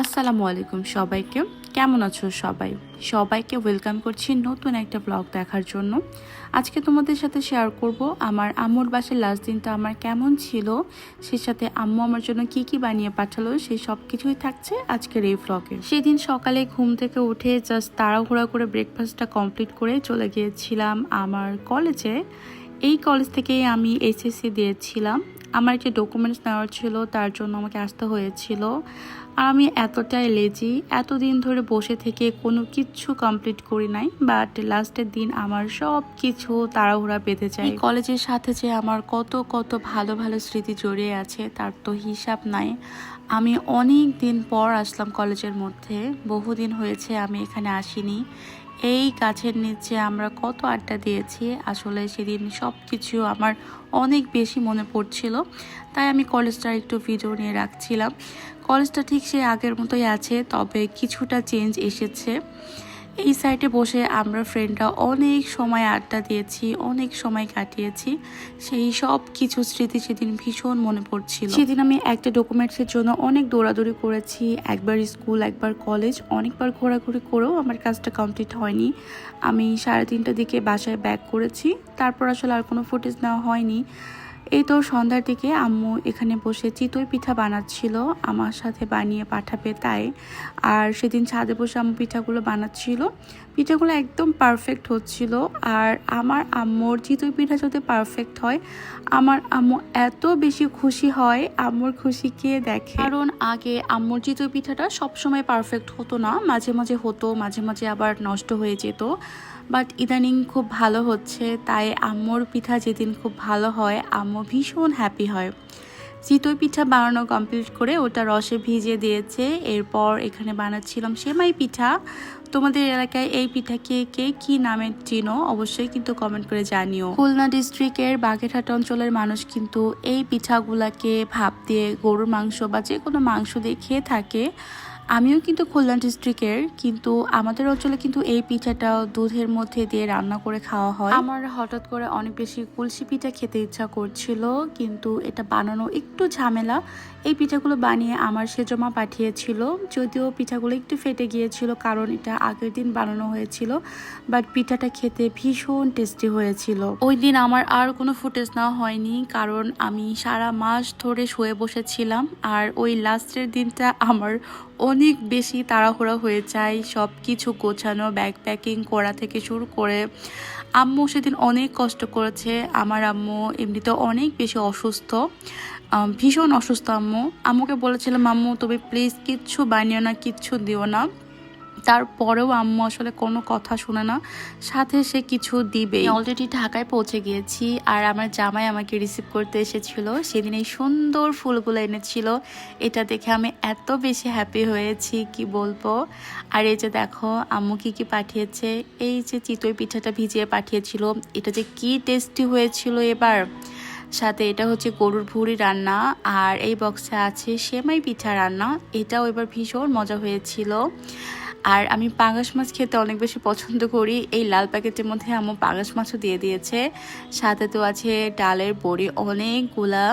আসসালামু আলাইকুম সবাইকে। কেমন আছো সবাই? সবাইকে ওয়েলকাম করছি নতুন একটা ব্লগ দেখার জন্য। আজকে তোমাদের সাথে শেয়ার করব আমার আম্মুর বাসার লাস্ট দিনটা আমার কেমন ছিল, সেই সাথে আম্মু আমার জন্য কি কি বানিয়ে পাঠালো, সেই সব কিছুই থাকছে আজকের এই ব্লগে। সেদিন সকালে ঘুম থেকে উঠে জাস্ট তাড়াহুড়া করে ব্রেকফাস্টটা কমপ্লিট করে চলে গিয়েছিলাম আমার কলেজে। এই কলেজ থেকেই আমি এইচএসসি দিয়েছিলাম। আমার যে ডকুমেন্টস নেওয়ার ছিল তার জন্য আমাকে আসতে হয়েছিল। আর আমি এতটাই লেজি, এতদিন ধরে বসে থেকে কোনো কিচ্ছু কমপ্লিট করি নাই, বাট লাস্টের দিন আমার সব কিছু তাড়াহুড়া বেঁধে যায়। এই কলেজের সাথে যে আমার কত কত ভালো ভালো স্মৃতি জড়িয়ে আছে তার তো হিসাব নাই। আমি অনেক দিন পর আসলাম কলেজের মধ্যে, বহুদিন হয়েছে আমি এখানে আসিনি। এই গাছের নিচে আমরা কত আড্ডা দিয়েছি, আসলে সেদিন সব কিছু আমার অনেক বেশি মনে পড়ছিল, তাই আমি কলেজটার একটু ভিডিও নিয়ে রাখছিলাম। কলেজটা ঠিক সে আগের মতোই আছে, তবে কিছুটা চেঞ্জ এসেছে। এই সাইডে বসে আমরা ফ্রেন্ডরা অনেক সময় আড্ডা দিয়েছি, অনেক সময় কাটিয়েছি। সেই সব কিছু স্মৃতি সেদিন ভীষণ মনে পড়ছিল। সেদিন আমি একটা ডকুমেন্টসের জন্য অনেক দৌড়াদৌড়ি করেছি, একবার স্কুল একবার কলেজ, অনেকবার ঘোরাঘুরি করেও আমার কাজটা কমপ্লিট হয়নি। আমি 3:30টার দিকে বাসায় ব্যাক করেছি, তারপর আসলে আর কোনো ফুটেজ নেওয়া হয়নি। এই তো সন্ধ্যার দিকে আম্মু এখানে বসে চিতই পিঠা বানাচ্ছিল, আমার সাথে বানিয়ে পাঠাবে তাই। আর সেদিন ছাদে বসে আম্মু পিঠাগুলো বানাচ্ছিল, পিঠাগুলো একদম পারফেক্ট হচ্ছিল। আর আমার আম্মুর চিতই পিঠা যদি পারফেক্ট হয়, আমার আম্মু এত বেশি খুশি হয়, আম্মুর খুশি কে দেখে। কারণ আগে আম্মুর চিতই পিঠাটা সবসময় পারফেক্ট হতো না, মাঝে মাঝে হতো, মাঝে মাঝে আবার নষ্ট হয়ে যেত। বাট ইদানিং খুব ভালো হচ্ছে, তাই আম্মুর পিঠা যেদিন খুব ভালো হয় আম্মু ভীষণ হ্যাপি হয়। চিতই পিঠা বানানো কমপ্লিট করে ওটা রসে ভিজিয়ে দিয়েছে। এরপর এখানে বানাচ্ছিলাম সেমাই পিঠা। তোমাদের এলাকায় এই পিঠাকে কে কি নামে চিনো অবশ্যই কিন্তু কমেন্ট করে জানিও। খুলনা ডিস্ট্রিক্টের বাগেরহাট অঞ্চলের মানুষ কিন্তু এই পিঠাগুলাকে ভাপ দিয়ে, গরুর মাংস বা যে কোনো মাংস দিয়ে খেয়ে থাকে। আমিও কিন্তু খুলনা ডিস্ট্রিক্টের, কিন্তু আমাদের অঞ্চলে কিন্তু এই পিঠাটা দুধের মধ্যে দিয়ে রান্না করে খাওয়া হয়। আমার হঠাৎ করে অনেক বেশি কুলসি পিঠা খেতে ইচ্ছা করছিল, কিন্তু এটা বানানো একটু ঝামেলা। এই পিঠাগুলো বানিয়ে আমার সেজমা পাঠিয়েছিল, যদিও পিঠাগুলো একটু ফেটে গিয়েছিল কারণ এটা আগের দিন বানানো হয়েছিল, বাট পিঠাটা খেতে ভীষণ টেস্টি হয়েছিল। ওই দিন আমার আর কোনো ফুটেজ নেওয়া হয়নি, কারণ আমি সারা মাস ধরে শুয়ে বসেছিলাম। আর ওই লাস্টের দিনটা আমার অনেক বেশি তাড়াহুড়া হয়ে যায়, সব কিছু গোছানো, ব্যাগ প্যাকিং করা থেকে শুরু করে। আম্মু সেদিন অনেক কষ্ট করেছে। আমার আম্মু এমনিতে অনেক বেশি অসুস্থ, ভীষণ অসুস্থ। আম্মুকে বলেছিলাম, আম্মু তুমি প্লিজ কিচ্ছু বানিও না, কিচ্ছু দিও না। তারপরেও আম্মু আসলে কোনো কথা শুনে না, সাথে সে কিছু দিবে। অলরেডি ঢাকায় পৌঁছে গিয়েছি, আর আমার জামাই আমাকে রিসিভ করতে এসেছিল। সেদিন এই সুন্দর ফুলগুলো এনেছিল, এটা দেখে আমি এত বেশি হ্যাপি হয়েছি কি বলবো। আর এই যে দেখো আম্মু কি কি পাঠিয়েছে, এই যে চিতই পিঠাটা ভিজিয়ে পাঠিয়েছিল, এটা যে কি টেস্টি হয়েছিল এবার। সাথে এটা হচ্ছে গরুর ভুঁড়ি রান্না, আর এই বক্সে আছে সেমাই পিঠা রান্না, এটাও এবার ভীষণ মজা হয়েছিল। আর আমি পাঙ্গাস মাছ খেতে অনেক বেশি পছন্দ করি, এই লাল প্যাকেটের মধ্যে আম্মু পাঙ্গাস মাছও দিয়ে দিয়েছে। সাথে তো আছে ডালের বড়ি অনেকগুলা,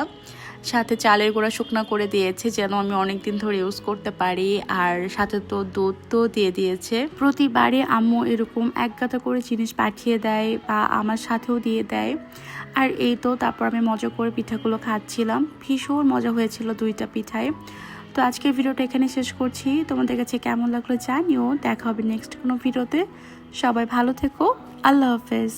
সাথে চালের গুঁড়া শুকনা করে দিয়েছে যেন আমি অনেক দিন ধরে ইউজ করতে পারি। আর সাথে তো দুধ তো দিয়ে দিয়েছে। প্রতিবারে আম্মু এরকম এক গাদা করে জিনিস পাঠিয়ে দেয় বা আমার সাথেও দিয়ে দেয়। আর এই তো তারপর আমি মজা করে পিঠাগুলো খাচ্ছিলাম, ভীষণ মজা হয়েছিল দুইটা পিঠায়। তো আজকের ভিডিওটা এখানে শেষ করছি, তোমাদের কাছে কেমন লাগলো জানিও। দেখা হবে নেক্সট কোনো ভিডিওতে, সবাই ভালো থেকো, আল্লাহ হাফেজ।